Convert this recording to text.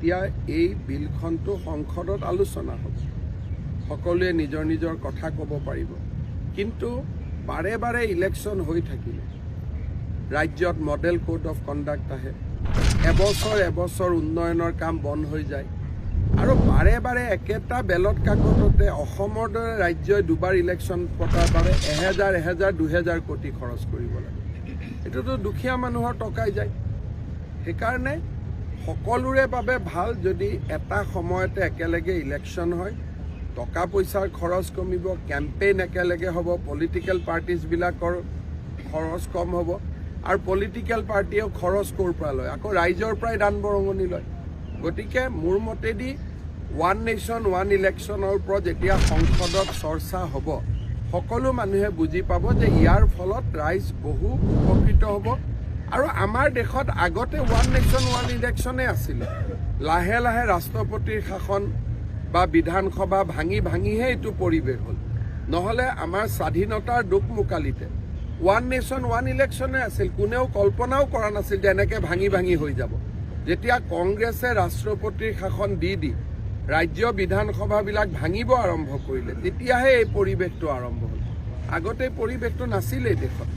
তেতিয়া এই বিলখনটো সংসদত আলোচনা হ'ব, সকলোৱে নিজৰ নিজৰ কথা ক'ব পাৰিব। কিন্তু বাৰে বাৰে ইলেকশ্যন হৈ থাকিলে ৰাজ্যত মডেল কোড অফ কণ্ডাক্ট আহে, এবছৰ উন্নয়নৰ কাম বন্ধ হৈ যায়, আৰু বাৰে বাৰে একেটা বেলট কাকততে অসমৰ দৰে ৰাজ্যই দুবাৰ ইলেকশ্যন পতাৰ বাবে 1000 কোটি খৰচ কৰিব লাগে। এইটোতো দুখীয়া মানুহৰ টকাই যায়। সেইকাৰণে সকলোৰে বাবে ভাল যদি এটা সময়তে একেলগে ইলেকশ্যন হয়, টকা পইচাৰ খৰচ কমিব, কেম্পেইন একেলগে হ'ব, পলিটিকেল পাৰ্টিজবিলাকৰ খৰচ কম হ'ব, আৰু পলিটিকেল পাৰ্টিয়েও খৰচ ক'ৰ পৰা লয়, আকৌ ৰাইজৰ পৰাই দান বৰঙণি লয়। গতিকে মোৰ মতেদি ওৱান নেশ্যন ওৱান ইলেকশ্যনৰ ওপৰত যেতিয়া সংসদত চৰ্চা হ'ব, সকলো মানুহে বুজি পাব যে ইয়াৰ ফলত ৰাইজ বহু উপকৃত হ'ব। আৰু আমাৰ দেশত আগতে ওৱান নেশ্যন ওৱান ইলেকশ্যনে আছিলে, লাহে লাহে ৰাষ্ট্ৰপতিৰ শাসন বা বিধানসভা ভাঙিহে এইটো পৰিৱেশ হ'ল। নহ'লে আমাৰ স্বাধীনতাৰ দুখমোকালিতে ওৱান নেশ্যন ওৱান ইলেকশ্যনে আছিল, কোনেও কল্পনাও কৰা নাছিল যে এনেকৈ ভাঙি হৈ যাব। যেতিয়া কংগ্ৰেছে ৰাষ্ট্ৰপতিৰ শাসন দি ৰাজ্য বিধানসভাবিলাক ভাঙিব আৰম্ভ কৰিলে, তেতিয়াহে এই পৰিৱেশটো আৰম্ভ হ'ল। আগতে পৰিৱেশটো নাছিলেই দেশত।